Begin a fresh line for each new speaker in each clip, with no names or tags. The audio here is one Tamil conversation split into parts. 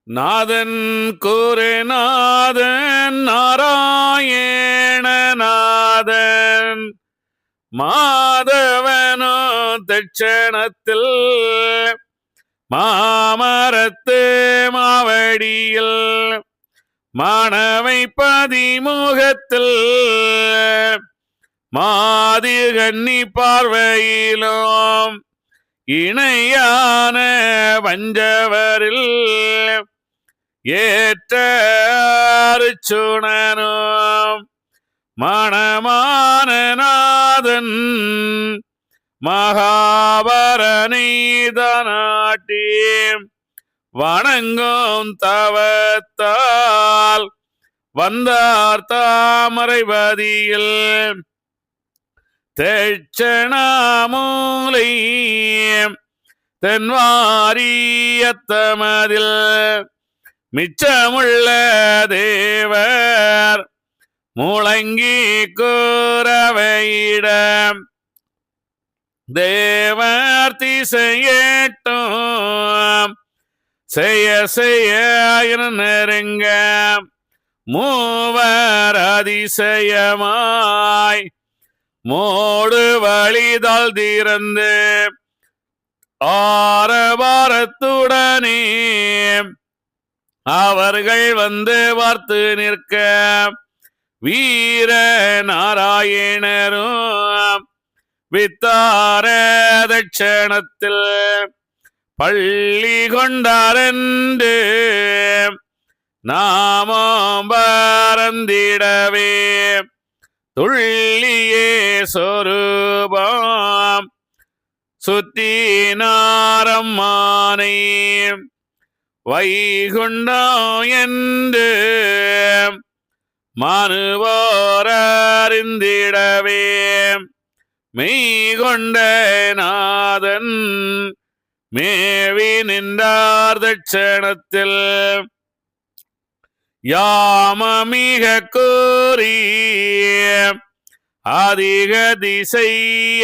நாதன் குருநாதன் நாராயணநாதன் மாதவனோ தட்சணத்தில் மாமரத்து மாவடியில் மாணவை பதிமுகத்தில் மாதி கன்னி பார்வையிலும் இணையான வஞ்சவரில் ஏற்ற அருச்சுணனும் மணமானநாதன் மகாபரநீதனாட்டி வணங்கும் தவத்தால் வந்தார் தாமரைபதியில் தெச்சணாமூலை தென்வாரியத்தமதில் மிச்சமுள்ள தேவர் முழங்கி கூறவையிடம் தேவர் திசையேட்டும் செய்ய செய்ய நெருங்க மூவர் அதிசயமாய் மோடு வழிதால் திறந்து ஆரவாரத்துடனே அவர்கள் வந்து பார்த்து நிற்க வீர நாராயணரும் வித்தார தட்சணத்தில் பள்ளி கொண்டாரென்று நாமம் பரந்திடவே துள்ளியே சொரூபம் சுத்தினாரம்மானை வைகுண்டம் என்று மனுவோரறிந்திடவே மெய்கொண்ட நாதன் மேவி நின்றார் தட்சணத்தில் யாமமிக கூறி அதிக திசை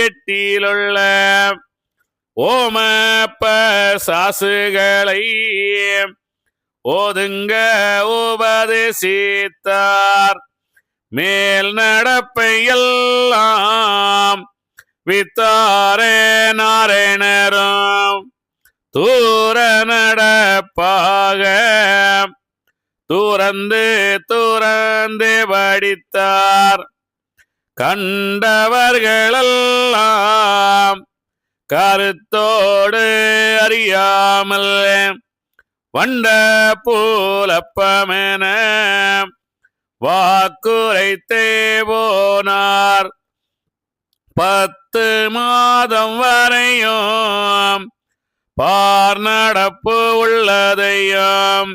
எட்டிலுள்ள ஓமப்ப சாசுகளை ஓதுங்க உபதேசித்தார் மேல் நடப்பையெல்லாம் வித்தாரே நாராயணரும் தூர நடப்பாக துறந்து படித்தார் கண்டவர்களெல்லாம் கருத்தோடு அறியாமல் வண்ட பூலப்பமென வாக்குரைத்தே போனார் 10 மாதம் வரையும் பார் நடப்பு உள்ளதையும்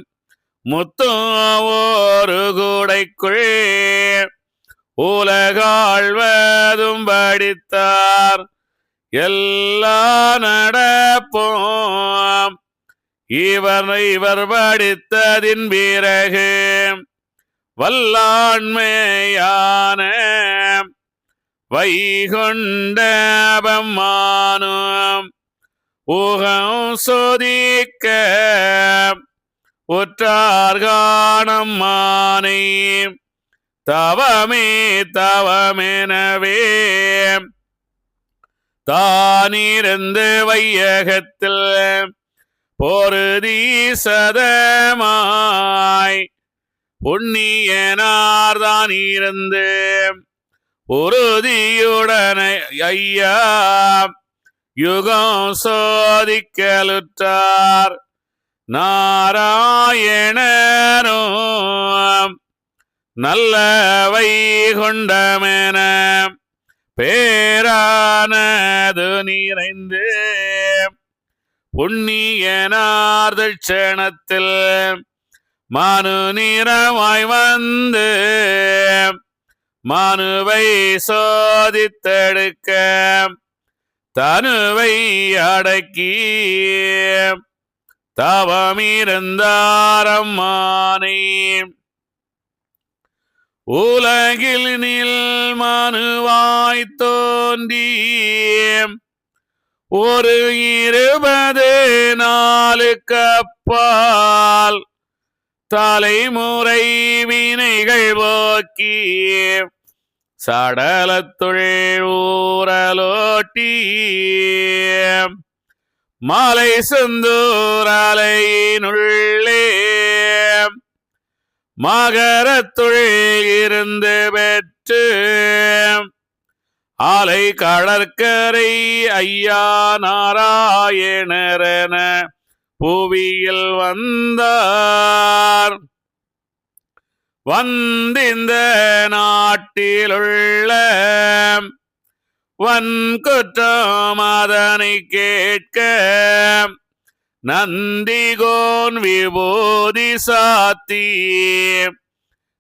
முத்தும் ஒரு கூடைக்குள் உலகாழ்வதும் படித்தார் எல்லா நடப்போம் இவர் படித்ததின் பிறகு வல்லாண்மையான வைகுண்ட பெம்மானும் ஊகம் சோதிக்க உற்றார் காணம் மானை தவமே தவமெனவே தானிருந்து வையகத்தில் பொருதி சதமாய் புண்ணியனார்தான் இருந்து உறுதியுடனே ஐயா யுகம் சோதிக்கலுற்றார் நாராயணரும் நல்ல வைகுண்டமென பேரானது நிறைந்து புண்ணியனார் தட்சணத்தில் மனு நிறமாய் வந்து மனுவை சோதித்தெடுக்க தனுவை அடக்கி தவமிருந்தாரம்மானை உலகில் நில் மனுவாய் தோன்றி ஒரு 20 நாளுக்கு அப்பால் தலைமுறை வினைகள் போக்கி சடலத்துள் ஊரலோட்டி மாலை செந்தூராலையினுள்ளே மகரத்துள் இருந்து பெற்று ஆலை கடற்கரை ஐயா நாராயணரென புவியில் வந்தார். வந்திந்த நாட்டிலுள்ள வன்குற்றம் அதனை கேட்க நந்திகோன் விபூதி சாத்தி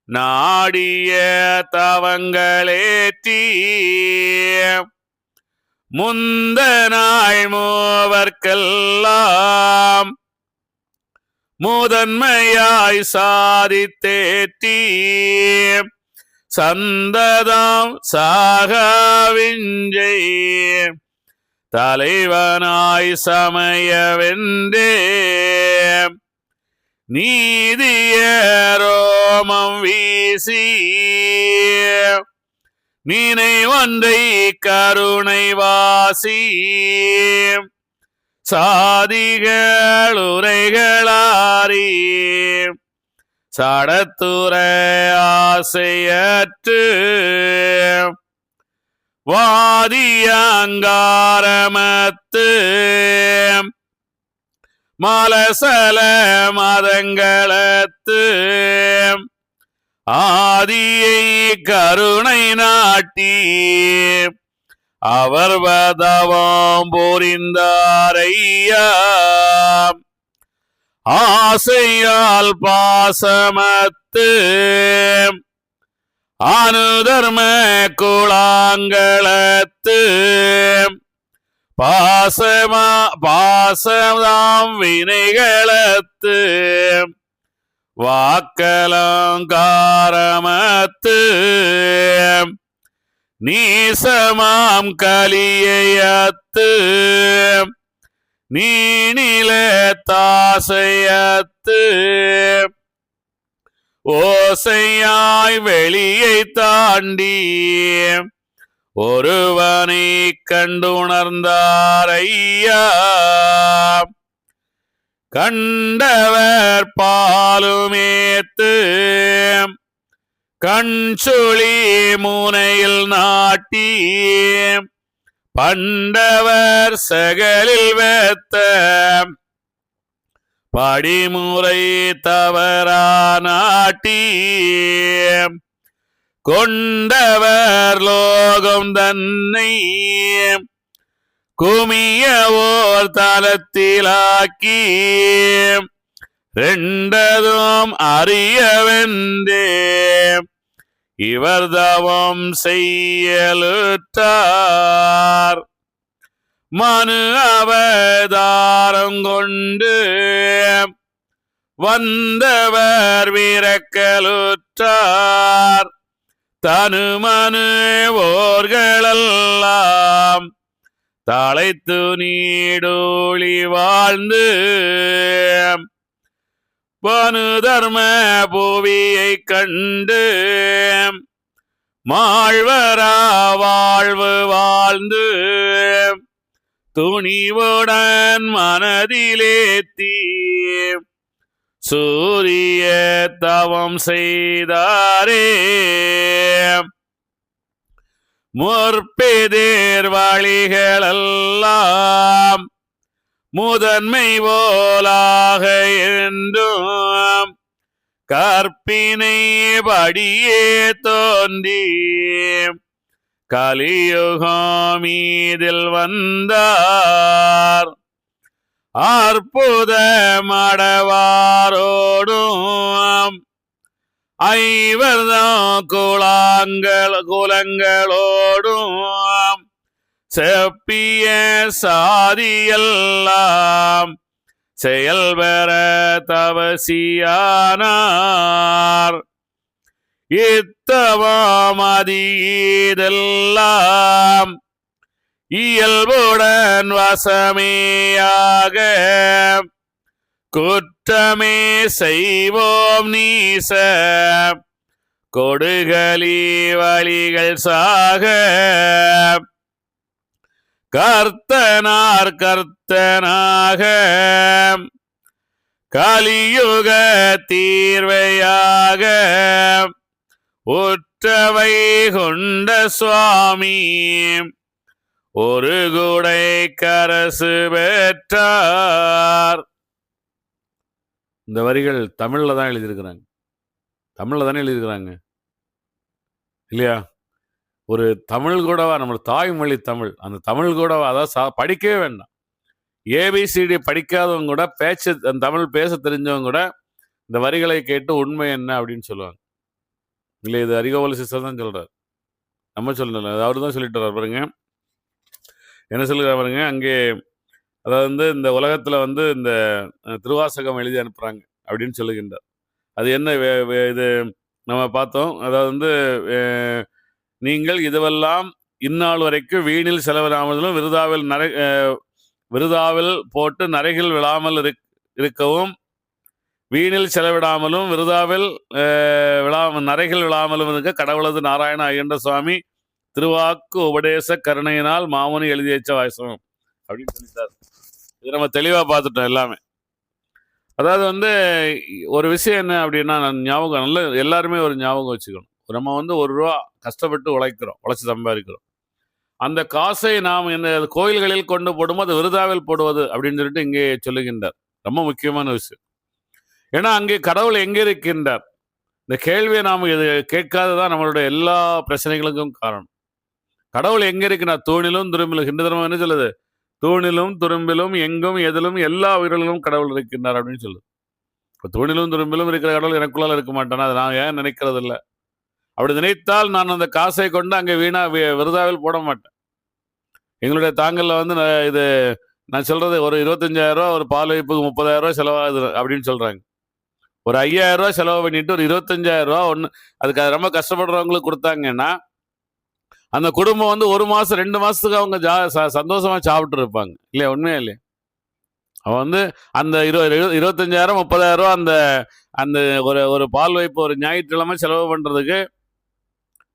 நாடிய தவங்களேற்றி முந்த நாள் மூவர்க்கெல்லாம் முதன்மையாய் சாதித்தேற்றி சந்ததாம் சாகவிஞ்சை தலைவனாய் சமயவென்றே நீதிய ரோமம் வீசி நினைவொன்றை கருணை வாசி சாதிகளுரைகளாரி சடத்துற ஆசையற்று வாதியங்காரமத்து மலசல மதங்களத்து ஆதியை கருணை நாட்டி அவர் வதவம் புரிந்தாரையா ஆசையால் பாசமத்து அனுதர்ம குளாங்களத்து பாசமாம் வினைகளத்து வாக்கலங்காரமத்து நீசமாம் கலியத்து நீனில தாசையத்து ஓசையாய் வெளியை தாண்டி ஒருவனை கண்டுணர்ந்தாரையா கண்டவர் பாலுமேத்து கண்சுளி முனையில் நாட்டி பண்டவர் சகலில் வேத்த படிமுறை தவறா நாட்டி கொண்டவர் லோகம் தன்னை குமிய ஓர் தலத்திலாக்கி ரெண்டதும் அறியவென்றே இவர் தவம் செய்யலுற்றார் மனு அவதாரம் கொண்டு வந்தவர் விரக்கலுற்றார் தனுமனு ஓர்களெல்லாம் தழைத்து நீடோழி வாழ்ந்து பனு தர்ம புவியை கண்டு மாழ்வரா வாழ்வு வாழ்ந்து துணிவுடன் மனதிலேத்தி சூரிய தவம் செய்தாரே முற்பெதிர் வழிகளெல்லாம் முதன்மை போலாக என்றும் கற்பினை படியே தோன்றி கலியுகம் மீதில் வந்தார் அற்புத மடவாரோடும் ஐவர்தான் குலங்களோடும் செப்பிய சாதியெல்லாம் செயல்பெற தவசியானார் இத்தவமதியெல்லாம் இயல்புடன் வசமேயாக குற்றமில்லாத குற்றமே செய்வோம் நீச கொடுகளி வழிகள் சாக கர்த்தனார் கர்த்தனாக கலியுக தீர்வையாக உற்றவை கொண்ட சுவாமி ஒரு குடை கரசு பெற்றார். இந்த வரிகள் தமிழ்ல தான் எழுதியிருக்கிறாங்க. தமிழ்ல தானே எழுதியிருக்கிறாங்க இல்லையா? ஒரு தமிழ் கூடவா, நம்ம தாய்மொழி தமிழ், அந்த தமிழ் கூடவா, அதாவது படிக்கவே வேண்டாம். ஏபிசிடி படிக்காதவங்க கூட தமிழ் பேச தெரிஞ்சவங்க கூட இந்த வரிகளை கேட்டு உண்மை என்ன அப்படின்னு சொல்லுவாங்க. இல்லை, இது அரிகோபால சிஸ்டர் தான் சொல்றாரு, நம்ம சொல்லல, அவரு தான் சொல்லிட்டு வர்றாரு பாருங்க. என்ன சொல்லுறாரு பாருங்க, அங்கே அதாவது இந்த உலகத்துல இந்த திருவாசகம் எழுதி அனுப்புறாங்க அப்படின்னு சொல்லுகின்றார். அது என்ன இது நம்ம பார்த்தோம். அதாவது நீங்கள் இதுவெல்லாம் இந்நாள் வரைக்கும் வீணில் செலவிடாமலும் விருதாவில் போட்டு நரைகள் விழாமல் இருக்கவும், வீணில் செலவிடாமலும் விருதாவில் நரைகள் விழாமலும் இருக்க கடவுளது நாராயண ஐயண்ட சுவாமி திருவாக்கு உபதேச கருணையினால் மாமுனி எழுதி வச்ச வாசம் அப்படின்னு சொல்லிட்டார். இது நம்ம தெளிவா பார்த்துட்டோம் எல்லாமே. அதாவது ஒரு விஷயம் என்ன அப்படின்னா, ஞாபகம் நல்ல எல்லாருமே ஒரு ஞாபகம் வச்சுக்கணும். நம்ம 1 ரூபா கஷ்டப்பட்டு உழைச்சு சம்பாதிக்கிறோம். அந்த காசை நாம் என்ன கோயில்களில் கொண்டு போடும்போது விருதாவில் போடுவது அப்படின்னு சொல்லிட்டு இங்கே சொல்லுகின்றார். ரொம்ப முக்கியமான விஷயம். ஏன்னா அங்கே கடவுள் எங்கே இருக்கின்றார்? இந்த கேள்வியை நாம் கேட்காததான் நம்மளுடைய எல்லா பிரச்சனைகளுக்கும் காரணம். கடவுள் எங்க இருக்கிறார்? தூணிலும் துரும்பிலும். ஹிந்து தர்மம் என்ன சொல்லுது? தூணிலும் துரும்பிலும் எங்கும் எதிலும் எல்லா உயிரிலும் கடவுள் இருக்கின்றார் அப்படின்னு சொல்லுது. இப்போ தூணிலும் துரும்பிலும் இருக்கிற கடவுள் எனக்குள்ளால இருக்க மாட்டானா? அதை நான் ஏன் நினைக்கிறது இல்லை? அப்படி நினைத்தால் நான் அந்த காசை கொண்டு அங்கே விருதாவில் போட மாட்டேன். எங்களுடைய தாங்கல்ல இது நான் சொல்றது, ஒரு 25,000 ரூபா ஒரு பால் வைப்புக்கு 30,000 ரூபா செலவாகுது அப்படின்னு சொல்றாங்க. ஒரு 5,000 ரூபா செலவு பண்ணிட்டு ஒரு 25,000 ரூபா அதுக்கு ரொம்ப கஷ்டப்படுறவங்களுக்கு கொடுத்தாங்கன்னா அந்த குடும்பம் 1 மாசம் 2 மாசத்துக்கு அவங்க சந்தோஷமா சாப்பிட்டு இருப்பாங்க இல்லையா? உண்மையா இல்லையா? அவன் அந்த 25,000 30,000 ரூபா அந்த ஒரு பால் வைப்பு ஒரு ஞாயிற்றுக்கிழமை செலவு பண்றதுக்கு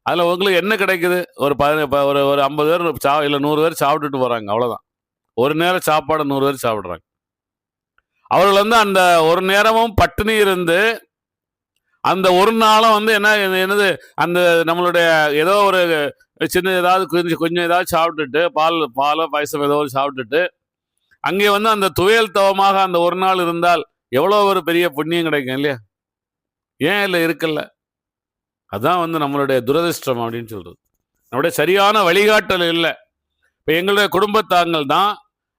அதுல உங்களுக்கு என்ன கிடைக்குது? ஒரு 50 பேர் இல்ல 100 பேர் சாப்பிட்டுட்டு போறாங்க, அவ்வளவுதான். ஒரு நேரம் சாப்பாடு 100 பேர் சாப்பிடுறாங்க. அவர்கள் அந்த ஒரு நேரமும் பட்டினி இருந்து அந்த ஒரு நாளும் என்னது அந்த நம்மளுடைய ஏதோ ஒரு சின்ன ஏதாவது கொஞ்சம் ஏதாவது சாப்பிட்டுட்டு பாலோ பாயசம் ஏதோ சாப்பிட்டுட்டு அங்கே அந்த துவையல் தவமாக அந்த ஒரு நாள் இருந்தால் எவ்வளவு ஒரு பெரிய புண்ணியம் கிடைக்கும் இல்லையா? ஏன் இல்லை இருக்குல்ல? அதான் நம்மளுடைய துரதிருஷ்டம் அப்படின்னு சொல்றது. நம்முடைய சரியான வழிகாட்டல் இல்லை. இப்போ எங்களுடைய குடும்பத்தாங்கள் தான்,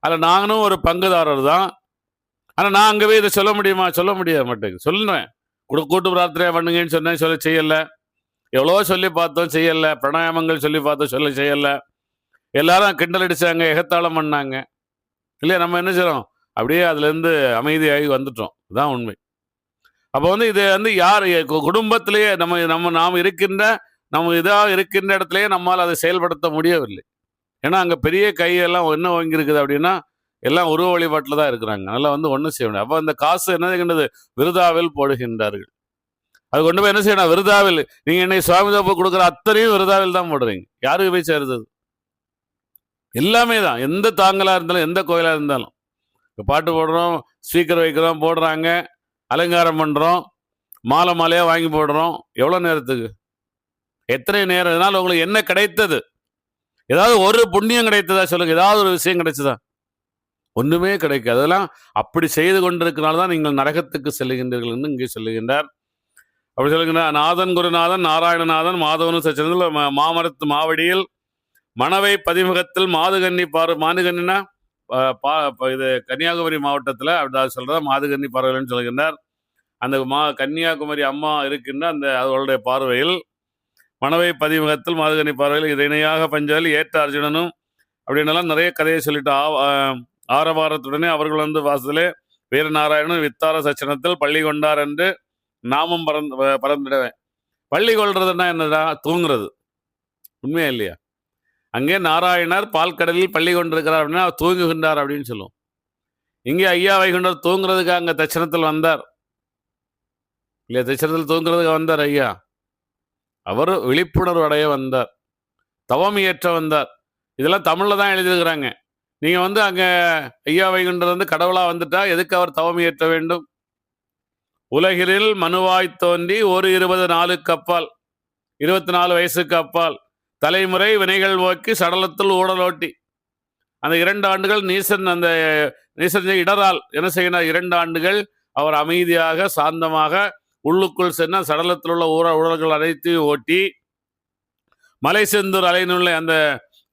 அதில் நானும் ஒரு பங்குதாரர் தான். ஆனால் நான் அங்கே போய் இதை சொல்ல முடியுமா? சொல்ல முடிய மாட்டேங்குது. சொல்லுவேன், கூட்டு பிரார்த்தனை பண்ணுங்கன்னு சொன்னேன், செய்யலை. எவ்வளோ சொல்லி பார்த்தோம், செய்யலை. பிராணாயாமங்கள் சொல்லி பார்த்தோம், செய்யலை. எல்லாரும் கிண்டல் அடிச்சாங்க, எகத்தாளம் பண்ணாங்க இல்லையா? நம்ம என்ன செய்யறோம்? அப்படியே அதுலேருந்து அமைதியாகி வந்துட்டோம். இதுதான் உண்மை. அப்போ இது யார் குடும்பத்திலேயே நாம் இருக்கின்ற இடத்துலயே நம்மால் அதை செயல்படுத்த முடியவில்லை. ஏன்னா அங்கே பெரிய கையெல்லாம் என்ன வாங்கியிருக்குது அப்படின்னா எல்லாம் உருவ வழிபாட்டில் தான் இருக்கிறாங்க. நல்லா ஒன்றும் செய்ய முடியாது. அப்போ அந்த காசு என்ன செய்கின்றது? விருதாவில் போடுகின்றார்கள். அது கொண்டு போய் என்ன செய்யணும்? விருதாவில். நீங்க என்னை சுவாமி தோப்பு கொடுக்குற அத்தனையும் விருதாவில் தான் போடுறீங்க. யாருக்கு போய் சேருது? எல்லாமே தான். எந்த தாங்களா இருந்தாலும், எந்த கோயிலா இருந்தாலும், பாட்டு போடுறோம், ஸ்பீக்கர் வைக்கிறோம், போடுறாங்க, அலங்காரம் பண்றோம், மாலையா வாங்கி போடுறோம். எவ்வளவு நேரத்துக்கு? எத்தனை நேரம்? இதனால உங்களுக்கு என்ன கிடைத்தது? ஏதாவது ஒரு புண்ணியம் கிடைத்ததா சொல்லுங்க. ஏதாவது ஒரு விஷயம் கிடைச்சதா? ஒண்ணுமே கிடைக்காது. அதெல்லாம் அப்படி செய்து கொண்டிருக்கிறனால்தான் நீங்கள் நரகத்துக்கு செல்லுகின்றீர்கள் என்று இங்கே சொல்லுகின்றார். அப்படி சொல்லுகின்றார். நாதன் குருநாதன் நாராயணநாதன் மாதவனும் சச்சனத்தில் மாமரத்து மாவடியில் மணவை பதிமுகத்தில் மாதுகன்னினா இது கன்னியாகுமரி மாவட்டத்தில் அப்படி சொல்ற மாதுகன்னி பார்வையில் சொல்கின்றார். அந்த கன்னியாகுமரி அம்மா இருக்கின்ற அவளுடைய பார்வையில் மணவை பதிமுகத்தில் மாதுகன்னி பார்வையில் இது இணையாக பஞ்சாலி ஏற்ற அர்ஜுனனும் அப்படின்னலாம் நிறைய கதையை சொல்லிட்டு ஆரவாரத்துடனே அவர்கள் வாசலே வீரநாராயணன் வித்தார சச்சனத்தில் பள்ளி கொண்டார் என்று நாமம் பறந்துடுவேன். பள்ளி கொள்றதுன்னா என்னடா? தூங்குறது. உண்மையா இல்லையா? அங்கே நாராயணர் பால்கடலில் பள்ளி கொண்டிருக்கிறார் அப்படின்னா தூங்குகின்றார் அப்படின்னு சொல்லுவோம். இங்கே ஐயா வைகுண்டர் தூங்குறதுக்கு அங்கே தட்சணத்தில் வந்தார் இல்லையா? தட்சணத்தில் தூங்குறதுக்கு வந்தார் ஐயா. அவர் விழிப்புணர்வு அடைய வந்தார், தவம் இயற்ற வந்தார். இதெல்லாம் தமிழில் தான் எழுதியிருக்கிறாங்க. நீங்கள் வந்து அங்கே ஐயா வைகுண்டர் வந்து கடவுளாக வந்துட்டா எதுக்கு அவர் தவம் இயற்ற வேண்டும்? உலகில் மனுவாய் தோன்றி ஒரு 20 நாளுக்கு அப்பால், 24 வயசுக்கு அப்பால் தலைமுறை வினைகள் போக்கி சடலத்தில் ஊடலோட்டி அந்த 2 ஆண்டுகள் அந்த நீசன் இடரால் என்ன செய்யணும்? 2 ஆண்டுகள் அவர் அமைதியாக சாந்தமாக உள்ளுக்குள் சென்று சடலத்தில் உள்ள உடல்கள் அனைத்தையும் ஓட்டி மலை செந்தூர் அலையினுள்ள அந்த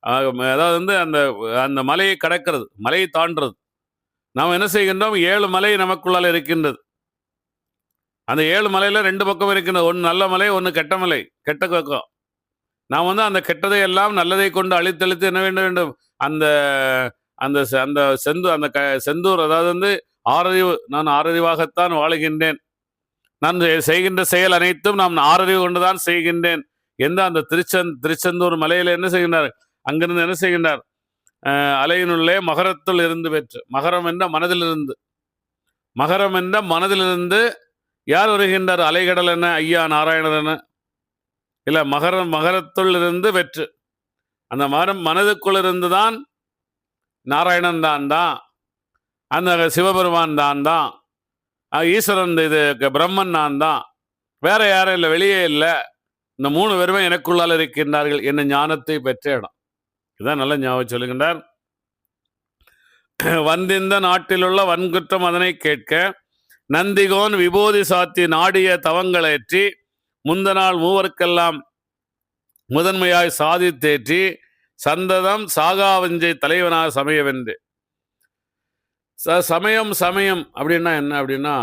அதாவது வந்து அந்த அந்த மலையை கடக்கிறது, மலையை தாண்டுறது. நாம் என்ன செய்கின்றோம்? 7 மலை நமக்குள்ளால் இருக்கின்றது. அந்த 7 மலையில் 2 பக்கம் இருக்கின்றது. ஒன்று நல்ல மலை, ஒன்று கெட்ட மலை, கெட்ட பக்கம். நாம் வந்து அந்த கெட்டதை எல்லாம் நல்லதை கொண்டு அழித்தழித்து என்ன வேண்டும்? அந்த அந்த அந்த செந்தூர் அதாவது வந்து ஆறறிவு, நான் ஆறறிவாகத்தான் வாழுகின்றேன், நான் செய்கின்ற செயல் அனைத்தும் நான் ஆறறிவு கொண்டுதான் செய்கின்றேன் எந்த அந்த திருச்செந்தூர் மலையில என்ன செய்கின்றார்? அங்கிருந்து என்ன செய்கின்றார்? அலையினுள்ளே மகரத்துள் இருந்து பெற்று, மகரம் என்ற மனதிலிருந்து, மகரம் என்ற மனதிலிருந்து யார் வருகின்றார்? அலைகடல் என்ன? ஐயா நாராயணர் என்ன? இல்லை, மகரத்துள் இருந்து பெற்று, அந்த மனதுக்குள் இருந்து தான் நாராயணன் தான், அந்த சிவபெருமான் தான், ஈஸ்வரன், இது பிரம்மன் தான், வேற யாரும் இல்லை, வெளியே இல்லை. இந்த 3 பேருமே எனக்குள்ளால் இருக்கின்றார்கள் என்ன ஞானத்தை பெற்ற இடம். இதுதான் நல்ல ஞாபகம் சொல்லுகின்றார். வந்திந்த நாட்டிலுள்ள வன்குற்றம் அதனை கேட்க நந்திகோன் விபூதி சாத்தி நாடிய தவங்களேற்றி முந்த நாள் மூவருக்கெல்லாம் முதன்மையாய் சாதித்தேற்றி சந்ததம் சாகாவஞ்சை தலைவனாக சமயவென்று. சமயம் அப்படின்னா என்ன அப்படின்னா,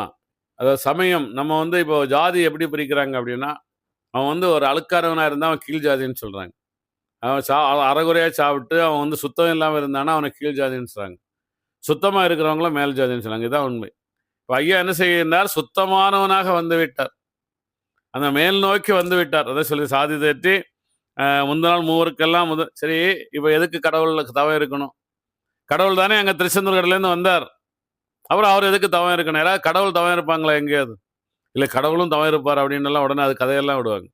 அதாவது சமயம் நம்ம வந்து இப்போ ஜாதி எப்படி பிரிக்கிறாங்க அப்படின்னா, அவன் வந்து ஒரு அழுக்காரவனாக இருந்தால் அவன் கீழ் ஜாதின்னு சொல்கிறாங்க. அவன் அறகுறையாக சாப்பிட்டு அவன் வந்து சுத்தம் இல்லாமல் இருந்தானா அவனை கீழ் ஜாதின்னு சொல்கிறாங்க. சுத்தமாக இருக்கிறவங்களும் மேல் ஜாதின்னு சொல்கிறாங்க. இதுதான் உண்மை. இப்போ ஐயா என்ன செய்கின்றார்? சுத்தமானவனாக வந்து விட்டார், அந்த மேல் நோக்கி வந்து விட்டார். அதை சொல்லி சாதி தேற்றி முந்த நாள் மூவருக்கெல்லாம் சரி, இப்போ எதுக்கு கடவுளுக்கு தவம் இருக்கணும்? கடவுள் தானே அங்கே திருச்செந்தூர் கடலேருந்து வந்தார். அப்புறம் அவர் எதுக்கு தவம் இருக்கணும்? யாராவது கடவுள் தவம் இருப்பாங்களா எங்கேயாவது? இல்லை, கடவுளும் தவம் இருப்பார் அப்படின்னுலாம் உடனே அது கதையெல்லாம் விடுவாங்க.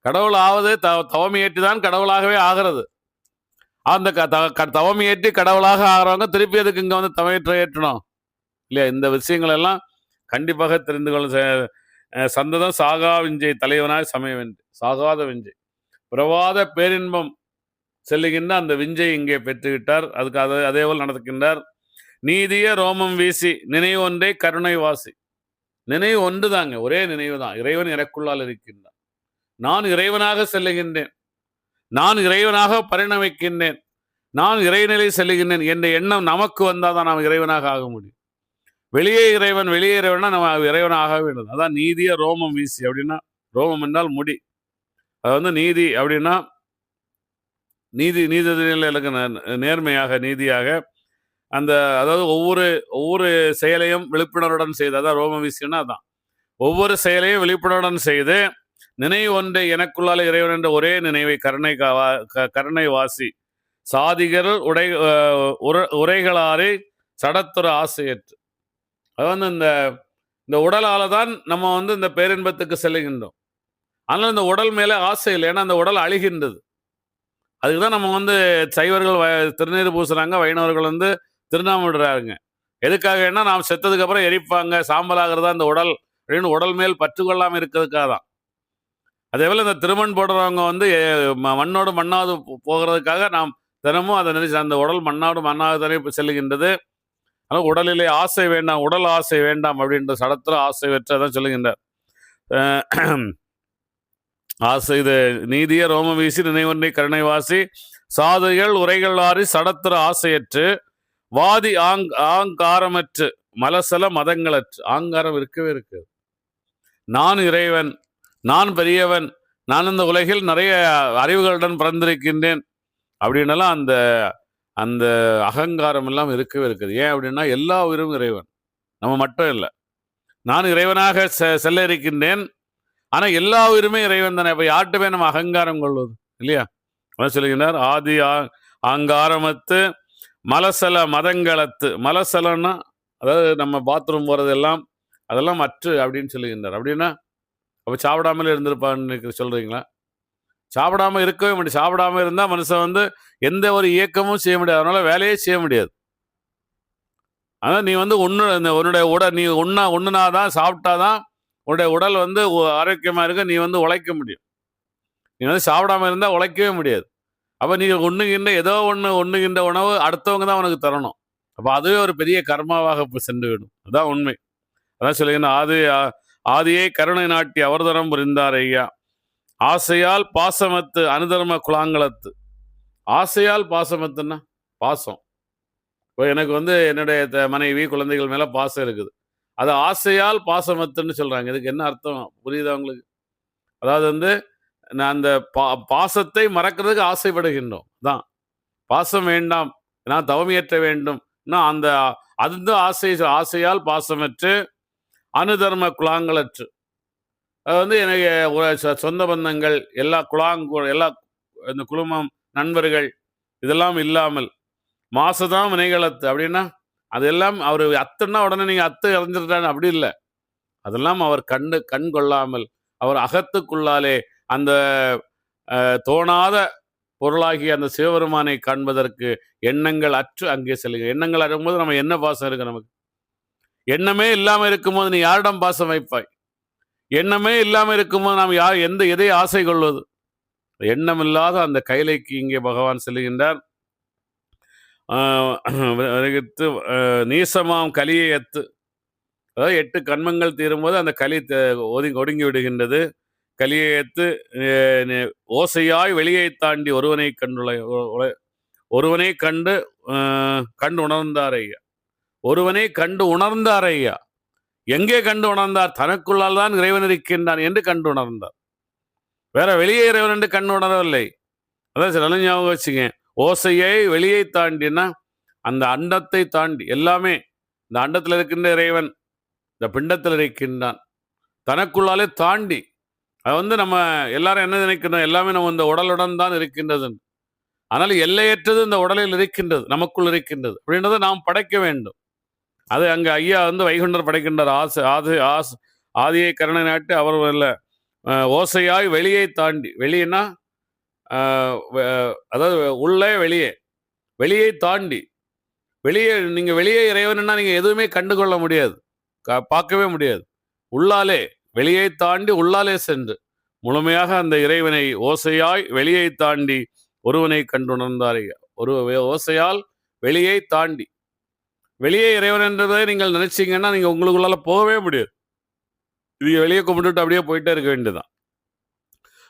கடவுள் ஆவது தவம் ஏற்றி தான் கடவுளாகவே ஆகிறது. அந்த தவம் ஏற்றி கடவுளாக ஆகிறவங்க திருப்பி எதுக்கு இங்கே வந்து தவம் ஏற்றணும் இல்லையா? இந்த விஷயங்கள் எல்லாம் கண்டிப்பாக தெரிந்து கொள்ள. சந்ததம் சாகா விஞ்சை தலைவனாய் சமய வெஞ்சை, சாகாத விஞ்சை, பிரவாத பேரின்பம் செல்லுகின்ற அந்த விஞ்சை இங்கே பெற்றுவிட்டார். அதுக்கு அதேபோல் நடத்துகின்றார். நீதிய ரோமம் வீசி நினைவு ஒன்றே கருணை வாசி. நினைவு ஒன்று தாங்க, ஒரே நினைவு தான். இறைவன் எனக்குள்ளால் இருக்கின்றான், நான் இறைவனாக செல்லுகின்றேன், நான் இறைவனாக பரிணமிக்கின்றேன், நான் இறைநிலை செல்லுகின்றேன் என்ற எண்ணம் நமக்கு வந்தால் தான் நாம் இறைவனாக ஆக முடியும். வெளியே இறைவனா நம்ம இறைவனாக வேண்டும். அதான் நீதிய ரோமம் வீசி அப்படின்னா, ரோமம் என்றால் முடி. அது வந்து நீதி அப்படின்னா நீதிக்கு நேர்மையாக, நீதியாக, அந்த அதாவது ஒவ்வொரு செயலையும் விழிப்புணர்வுடன் செய்து, அதான் ரோம வீசினா அதான் ஒவ்வொரு செயலையும் விழிப்புணர்வுடன் செய்து நினைவு ஒன்றை எனக்குள்ளால இறைவன் என்ற ஒரே நினைவை கருணை வாசி சாதிகள் உரைகளாரை சடத்துற ஆசையற்று. அது வந்து இந்த உடலால தான் நம்ம வந்து இந்த பேரின்பத்துக்கு செல்லுகின்றோம். ஆனால் இந்த உடல் மேலே ஆசை இல்லை, ஏன்னா அந்த உடல் அழிகின்றது. அதுக்கு தான் நம்ம வந்து சைவர்கள் திருநீர் பூசுறாங்க, வைணவர்கள் வந்து திருநாமிடுறாங்க. எதுக்காக? ஏன்னா நாம் செத்ததுக்கு அப்புறம் எரிப்பாங்க, சாம்பலாகிறதா இந்த உடல் அப்படின்னு உடல் மேல் பற்று கொள்ளாமல் இருக்கிறதுக்காக தான். அதே போல் இந்த திருமண் போடுறவங்க வந்து மண்ணோடு மண்ணாவது போகிறதுக்காக நாம் தினமும் அதை நினைச்சு அந்த உடல் மண்ணோடு மண்ணாவது தானே செல்லுகின்றது. ஆனால் உடலிலே ஆசை வேண்டாம், உடல் ஆசை வேண்டாம் அப்படின்ற சடத்துல ஆசை வெற்றதான் சொல்லுகின்றார். ஆசை இது நீதிய ரோம வீசி நினைவொன்றை கருணை வாசி சாதுகள் உரைகள் வாரி சடத்துற ஆசையற்று வாதி ஆங்காரமற்று மலசல மதங்களற்று. ஆங்காரம் இருக்கவே இருக்கு. நான் இறைவன், நான் பெரியவன், நான் இந்த உலகில் நிறைய அறிவுகளுடன் பிறந்திருக்கின்றேன் அப்படின்னாலாம் அந்த அந்த அகங்காரம் எல்லாம் இருக்கவே இருக்குது. ஏன் அப்படின்னா எல்லா உயிரும் இறைவன், நம்ம மட்டும் இல்லை. நான் இறைவனாக செல்ல இருக்கின்றேன், ஆனால் எல்லா உயிருமே இறைவன் தானே. இப்போ யார்கிட்டவே நம்ம அகங்காரம் கொள்வது இல்லையா? சொல்லுகின்றார். ஆதி ஆங்காரமத்து மலசல மதங்களத்து. மலசலன்னா அதாவது நம்ம பாத்ரூம் போகிறதெல்லாம் அதெல்லாம் அற்று அப்படின்னு சொல்லுகின்றார். அப்படின்னா அப்போ சாப்பிடாமலே இருந்திருப்பான்னு சொல்கிறீங்களா? சாப்பிடாம இருக்கவே முடியாது. சாப்பிடாம இருந்தால் மனுஷன் வந்து எந்த ஒரு இயக்கமும் செய்ய முடியாது, அதனால வேலையே செய்ய முடியாது. ஆனால் நீ வந்து உன்னுடைய உடல் நீ ஒன்றுனாதான் சாப்பிட்டாதான் உன்னுடைய உடல் வந்து ஆரோக்கியமாக இருக்க, நீ வந்து உழைக்க முடியும். நீ வந்து சாப்பிடாம இருந்தால் உழைக்கவே முடியாது. அப்போ நீ ஏதோ உண்ணுகின்ற உணவு அடுத்தவங்க தான் உனக்கு தரணும். அப்போ அதுவே ஒரு பெரிய கர்மாவாக சென்று விடும். அதான் உண்மை. அதான் சொல்லுங்கன்னா, ஆதியை கருணை நாட்டி அவர்தரம் புரிந்தார் ஐயா. ஆசையால் பாசமத்து அனுதர்ம குலாங்களத்து. ஆசையால் பாசமத்துன்னா பாசம். இப்போ எனக்கு வந்து என்னுடைய மனைவி குழந்தைகள் மேல பாசம் இருக்குது. அது ஆசையால் பாசமத்துன்னு சொல்றாங்க. இதுக்கு என்ன அர்த்தம் புரியுதா உங்களுக்கு? அதாவது வந்து நான் அந்த பாசத்தை மறக்கிறதுக்கு ஆசைப்படுகின்றோம் தான். பாசம் வேண்டாம், நான் தவம் இயற்ற வேண்டும், அந்த அது ஆசையால் பாசமற்று அனுதர்ம குலாங்களற்று. அது வந்து எனக்கு சொந்த பந்தங்கள் எல்லா எல்லா இந்த குழுமம் நண்பர்கள் இதெல்லாம் இல்லாமல் மாசதான் வினைகளத்து. அப்படின்னா அதெல்லாம் அவர் அத்துன்னா உடனே நீங்க அத்து இறந்துட்டாங்க அப்படி இல்லை. அதெல்லாம் அவர் கண் கொள்ளாமல் அவர் அகத்துக்குள்ளாலே அந்த தோணாத பொருளாகிய அந்த சிவபெருமானை காண்பதற்கு எண்ணங்கள் அற்று அங்கே செல்லுங்க. எண்ணங்கள் அறும்போது நம்ம என்ன பாசம் இருக்கு நமக்கு? எண்ணமே இல்லாமல் இருக்கும்போது நீ யாரிடம் பாசம் வைப்பாய்? எண்ணமே இல்லாமல் இருக்கும்போது நாம் எதை ஆசை கொள்வது? எண்ணம் இல்லாத அந்த கைலைக்கு இங்கே பகவான் செல்லுகின்றார். நீசமாம் கலியை எத்து, அதாவது 8 கண்மங்கள் தீரும்போது அந்த களி ஒடுங்கி விடுகின்றது. கலியை எத்து ஓசையாய் வெளியை தாண்டி ஒருவனை கண்டு உணர்ந்தார் ஐயா. ஒருவனை கண்டு உணர்ந்தார் ஐயா. எங்கே கண்டு உணர்ந்தார்? தனக்குள்ளால் தான் இறைவன் இருக்கின்றான் என்று கண்டு உணர்ந்தார். வேற வெளியே இறைவன் என்று கண்டு உணரவில்லை. அதான் நல்ல ஞாபகம் வச்சுங்க. ஓசையை வெளியை தாண்டினா அந்த அண்டத்தை தாண்டி எல்லாமே, இந்த அண்டத்தில் இருக்கின்ற இறைவன் இந்த பிண்டத்தில் இருக்கின்றான், தனக்குள்ளாலே தாண்டி. அது வந்து நம்ம எல்லாரும் என்ன நினைக்கிறோம்? எல்லாமே நம்ம இந்த உடலுடன் தான் இருக்கின்றது. ஆனால் எல்லையற்றது இந்த உடலில் இருக்கின்றது, நமக்குள் இருக்கின்றது அப்படின்றத நாம் படைக்க வேண்டும். அது அங்கே ஐயா வந்து வைகுண்டர் படைக்கின்றார். ஆதியை கருணை நாட்டு அவர் இல்லை ஓசையாய் வெளியை தாண்டி. வெளியேனா அதாவது உள்ளே வெளியை தாண்டி. நீங்க வெளியே இறைவன்னா நீங்க எதுவுமே கண்டுகொள்ள முடியாது, பார்க்கவே முடியாது. உள்ளாலே வெளியை தாண்டி உள்ளாலே சென்று முழுமையாக அந்த இறைவனை ஓசையாய் வெளியை தாண்டி ஒருவனை கண்டுணர்ந்தார். ஓசையால் வெளியை தாண்டி வெளியே இறைவன் என்றதை நீங்கள் நினைச்சீங்கன்னா நீங்க உங்களுக்குள்ளால போகவே முடியாது. இது வெளியே கும்பிட்டு அப்படியே போயிட்டே இருக்க வேண்டியதுதான்.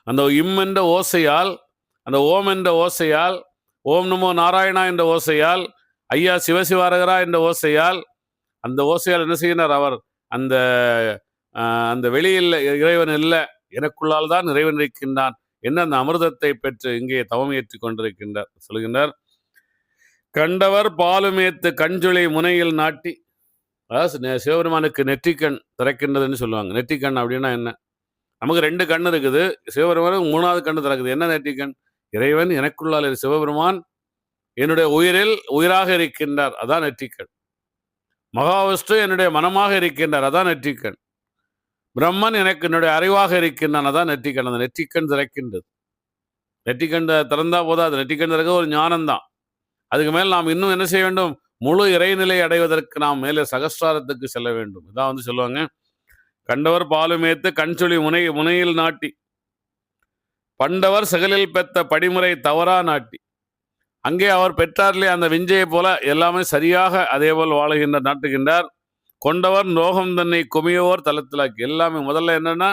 அந்த இம் என்ற ஓசையால், அந்த ஓம் என்ற ஓசையால், ஓம் நமோ நாராயணா என்ற ஓசையால், ஐயா சிவசிவாரகரா என்ற ஓசையால், அந்த ஓசையால் என்ன செய்கிறார்? அவர் அந்த அந்த வெளியில் இறைவன் இல்லை, எனக்குள்ளால் தான் இறைவன் இருக்கின்றான் என்ன அந்த அமிர்தத்தை பெற்று இங்கே தவம் ஏற்றி கொண்டிருக்கின்றார். சொல்கின்றார், கண்டவர் பாலுமேத்து கஞ்சுளை முனையில் நாட்டி. அதாவது சிவபெருமானுக்கு நெற்றிக்கண் திறக்கின்றதுன்னு சொல்லுவாங்க. நெற்றிக்கண் அப்படின்னா என்ன? நமக்கு 2 கண் இருக்குது, சிவபெருமானுக்கு 3வது கண்ணு திறக்குது. என்ன நெற்றிக்கண்? இறைவன் எனக்குள்ளால் சிவபெருமான் என்னுடைய உயிரில் உயிராக இருக்கின்றார், அதான் நெற்றிக்கண். மகாவிஷ்ணு என்னுடைய மனமாக இருக்கின்றார், அதான் நெற்றிக்கண். பிரம்மன் எனக்கு என்னுடைய அறிவாக இருக்கின்றான், அதான் நெற்றிக்கண். அந்த நெற்றிக்கண் திறக்கின்றது. நெற்றிக்கண் திறந்தா போதாது, நெற்றிக்கண் திறக்க ஒரு ஞானம்தான். அதுக்கு மேல் நாம் இன்னும் என்ன செய்ய வேண்டும்? முழு இறைநிலை அடைவதற்கு நாம் மேலே சகஸ்ராரத்துக்கு செல்ல வேண்டும். இதான் வந்து சொல்லுவாங்க, கண்டவர் பாலுமேத்து கண்சொலி முனையில் நாட்டி, பண்டவர் சகலில் பெத்த படிமுறை தவறா நாட்டி. அங்கே அவர் பெற்றார்லே அந்த விஞ்சையை போல எல்லாமே சரியாக அதே போல் நாட்டுகின்றார். கொண்டவர் நோகம் தன்னை குமியோர் தளத்திலாக்கி. எல்லாமே முதல்ல என்னன்னா,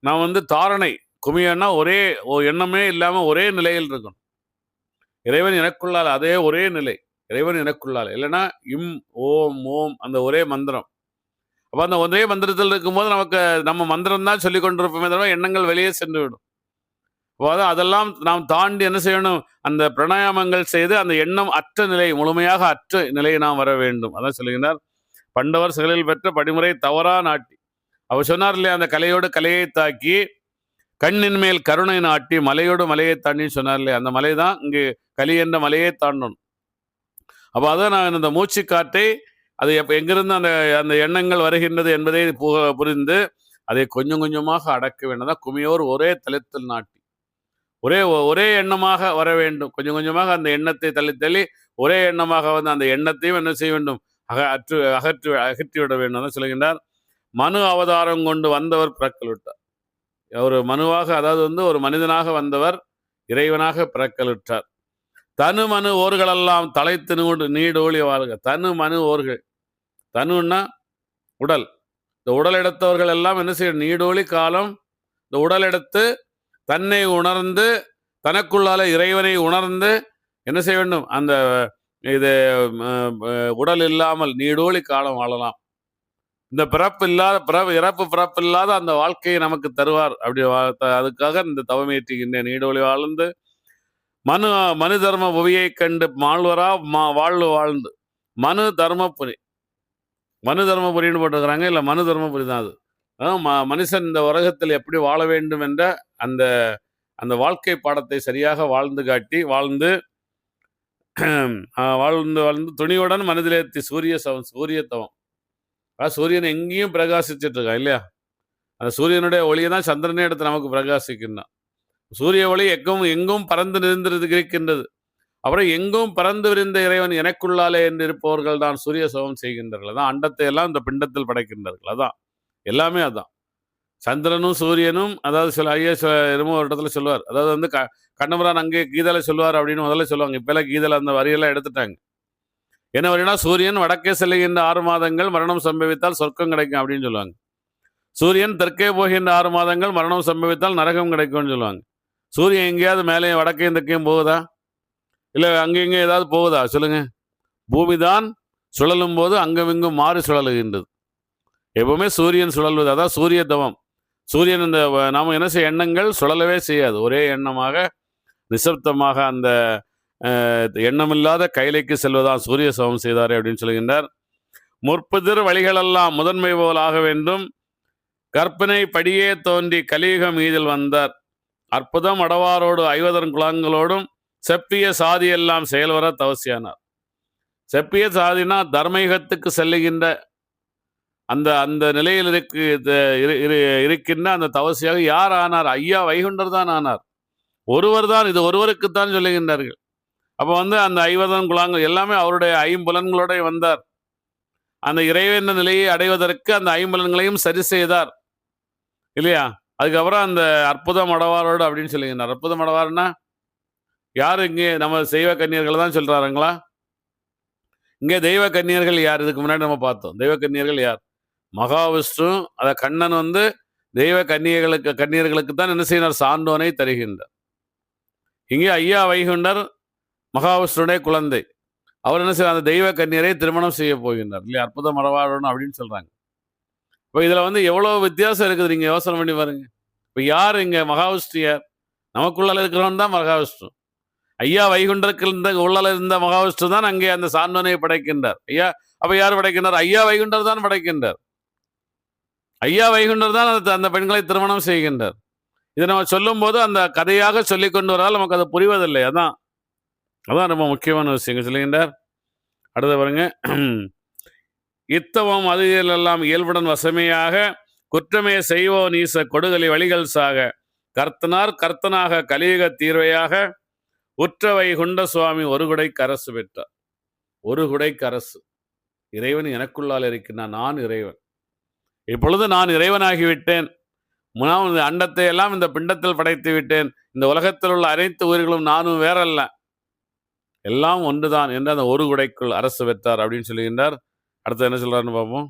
நான் வந்து தாரணை குமியன்னா ஒரே எண்ணமே இல்லாம ஒரே நிலையில் இருக்கணும். இறைவன் எனக்குள்ளால் அதே ஒரே நிலை, இறைவன் எனக்குள்ளால். இல்லைன்னா இம் ஓம் ஓம் அந்த ஒரே மந்திரம். அப்போ அந்த ஒரே மந்திரத்தில் இருக்கும்போது நமக்கு நம்ம மந்திரம் தான் சொல்லி கொண்டிருப்போமே தவிர எண்ணங்கள் வெளியே சென்று விடும். அப்போ அதெல்லாம் நாம் தாண்டி என்ன செய்யணும்? அந்த பிராணாயாமங்கள் செய்து அந்த எண்ணம் அற்ற நிலை, முழுமையாக அற்ற நிலையை நாம் வர வேண்டும். அதான் சொல்லுகிறார், பண்டவர் சகலில் பெற்ற படிமுறை தவறா நாட்டி. அவர் சொன்னார் இல்லையா, அந்த கலையோடு கலையை தாக்கி கண்ணின் மேல் கருணை நாட்டி மலையோடு மலையை தாண்டின்னு சொன்னார் இல்லையா, அந்த மலை தான் இங்கு கலி என்ற மலையை தாண்டணும். அப்போ அதை நான் இந்த மூச்சு காற்றை அது எங்கிருந்து அந்த அந்த எண்ணங்கள் வருகின்றது என்பதை புரிந்து அதை கொஞ்சம் கொஞ்சமாக அடக்க வேண்டும். தான் குமியோர் ஒரே தளத்தில் நாட்டி ஒரே ஒரே எண்ணமாக வர வேண்டும். கொஞ்சம் கொஞ்சமாக அந்த எண்ணத்தை தள்ளி தள்ளி ஒரே எண்ணமாக வந்து அந்த எண்ணத்தையும் என்ன செய்ய வேண்டும், அகற்றிவிட வேண்டும் தான் சொல்கின்றார். மனு அவதாரம் கொண்டு வந்தவர் பிறக்கலுற்றார். ஒரு மனுவாக, அதாவது வந்து ஒரு மனிதனாக வந்தவர் இறைவனாக பிறக்கலுற்றார். தனு மனு ஓர்களெல்லாம் தலைத்து நீடோழி வாழ்க. தனு மனு ஓர்கள், தனுன்னா உடல். இந்த உடல் எடுத்தவர்கள் எல்லாம் என்ன செய்ய, நீடோழி காலம் இந்த உடல் எடுத்து தன்னை உணர்ந்து தனக்குள்ளால இறைவனை உணர்ந்து என்ன செய்ய வேண்டும், அந்த இது உடல் இல்லாமல் நீடோழி காலம் வாழலாம். இந்த இறப்பு பிறப்பு இல்லாத அந்த வாழ்க்கையை நமக்கு தருவார். அப்படி அதுக்காக இந்த தவமேற்றுகின்ற நீடோழி வாழ்ந்து மனு தர்ம புவியை கண்டு மாழ்வரா வாழ்ந்து மனு தர்மபுரி, மனு தர்மபுரின்னு போட்டிருக்கிறாங்க. இல்லை, மனு தர்மபுரி தான் அது. மனுஷன் இந்த உலகத்தில் எப்படி வாழ வேண்டும் என்ற அந்த அந்த வாழ்க்கை பாடத்தை சரியாக வாழ்ந்து காட்டி வாழ்ந்து துணியுடன் மனதிலேத்தி சூரிய தவம். சூரியன் எங்கேயும் பிரகாசிச்சுட்டு இருக்கான் இல்லையா? அந்த சூரியனுடைய ஒளியை தான் சந்திரனே எடுத்து நமக்கு பிரகாசிக்கின்றான். சூரிய ஒளி எங்கும் பறந்து இருக்கின்றது. அப்புறம் எங்கும் பறந்து விரிந்த இறைவன் எனக்குள்ளாலே என்று இருப்பவர்கள் தான் சூரிய சவம் செய்கின்றார்கள். அதான் அண்டத்தை எல்லாம் இந்த பிண்டத்தில் படைக்கின்றார்கள். அதான் எல்லாமே அதான். சந்திரனும் சூரியனும், அதாவது ஐயா என்னமோ ஒரு இடத்துல சொல்லுவார், அதாவது வந்து கண்ணபுரான் அங்கே கீதையில சொல்லுவார் அப்படின்னு முதல்ல சொல்லுவாங்க. இப்பெல்லாம் கீதையில அந்த வரியெல்லாம் எடுத்துட்டாங்க. என்ன வரினா, சூரியன் வடக்கே செல்லுகின்ற 6 மாதங்கள் மரணம் சம்பவித்தால் சொர்க்கம் கிடைக்கும் அப்படின்னு சொல்லுவாங்க. சூரியன் தெற்கே போகின்ற 6 மாதங்கள் மரணம் சம்பவித்தால் நரகம் கிடைக்கும்னு சொல்லுவாங்க. சூரியன் எங்கேயாவது மேலே வடக்கையும் தெற்கையும் போகுதா? இல்லை அங்கெங்கே ஏதாவது போகுதா சொல்லுங்க? பூமி தான் சுழலும் போது அங்கும் மாறி சுழலுகின்றது. எப்பவுமே சூரியன் சுழல்வது, அதான் சூரிய தவம். சூரியன் இந்த நாம் என்ன செய்ய, எண்ணங்கள் சுழலவே செய்யாது. ஒரே எண்ணமாக நிசப்தமாக அந்த எண்ணமில்லாத கைலைக்கு செல்வதான் சூரிய சவம் செய்தாரே அப்படின்னு சொல்கின்றார். முற்புதிர் வழிகளெல்லாம் முதன்மை போல் ஆக வேண்டும், கற்பனை படியே தோன்றி கலியுகம் மீதில் வந்தார். அற்புதம் அடவாரோடு 50 குலங்களோடும் செப்பிய சாதி எல்லாம் செயல்வர தவசியானார். செப்பிய சாதினா தர்மயுகத்துக்கு செல்லுகின்ற அந்த அந்த நிலையில் இருக்கின்ற அந்த தவசியாக யார் ஆனார்? ஐயா வைகுண்டர் தான் ஆனார். ஒருவர் தான், இது ஒருவருக்குத்தான் சொல்லுகின்றார்கள். அப்போ வந்து அந்த 50 குலங்கள் எல்லாமே அவருடைய 5 புலன்களோட வந்தார். அந்த இறைவன் நிலையை அடைவதற்கு அந்த 5 புலன்களையும் சரி செய்தார் இல்லையா? அதுக்கப்புறம் அந்த அற்புதம் அடவாரோடு அப்படின்னு சொல்லுகின்றார். அற்புதம் அடவாருன்னா யார்? இங்கே நம்ம தெய்வ கன்னியர்கள் தான் சொல்றாருங்களா? இங்கே தெய்வ கன்னியர்கள் யார்? இதுக்கு முன்னாடி நம்ம பார்த்தோம். தெய்வ கன்னியர்கள் யார்? மகாவிஷ்ணு. அத கண்ணன் வந்து தெய்வ கன்னியர்களுக்கு தான் என்ன செய்யறார்? சான்றோனை தருகின்றார். இங்கே ஐயா வைகுண்டர் மகாவிஷ்ணுடைய குழந்தை. அவர் என்ன செய்ய, அந்த தெய்வ கன்னியரை திருமணம் செய்ய போகின்றார் இல்லையா? அற்புதம் அடவாரோன்னு அப்படின்னு சொல்றாங்க. இப்போ இதுல வந்து எவ்வளவு வித்தியாசம் இருக்குது, நீங்க யோசனை பண்ணி பாருங்க. இப்போ யார் இங்க மகாவிஷ்ணு? யார்? நமக்குள்ள இருக்கிறவன் தான் மகாவிஷ்ணு. ஐயா வைகுண்டருக்கு உள்ளால இருந்த மகாவிஷ்ணு தான் அங்கே அந்த சான்றோனை படைக்கின்றார். ஐயா அப்ப யார் படைக்கின்றார்? ஐயா வைகுண்டர் தான் படைக்கின்றார். ஐயா வைகுண்டர் தான் அந்த பெண்களை திருமணம் செய்கின்றார். இதை நம்ம சொல்லும் போது அந்த கதையாக சொல்லி கொண்டு வரால் நமக்கு அது புரிவதில்லை. அதான் ரொம்ப முக்கியமான விஷயம் சொல்லுகின்றார். அடுத்த பாருங்க, இத்தவம் அதுகளெல்லாம் இயல்புடன் வசமையாக குற்றமே செய்வோ நீச கொடுகலி வழிகள் சாக கர்த்தனாக கலியுக தீர்வையாக உற்றவை குண்ட சுவாமி ஒரு குடை கரசு பெற்றார். ஒரு குடை கரசு. இறைவன் எனக்குள்ளால் இருக்கின்றான். நான் இறைவன். இப்பொழுது நான் இறைவனாகிவிட்டேன். அண்டத்தை எல்லாம் இந்த பிண்டத்தில் படைத்து விட்டேன். இந்த உலகத்தில் உள்ள அனைத்து உயிர்களும் நானும் வேறல்ல, எல்லாம் ஒன்றுதான் என்று அந்த ஒரு குடைக்குள் அரசு பெற்றார் அப்படின்னு சொல்லுகின்றார். அடுத்து என்ன சொல்றாருன்னு பார்ப்போம்.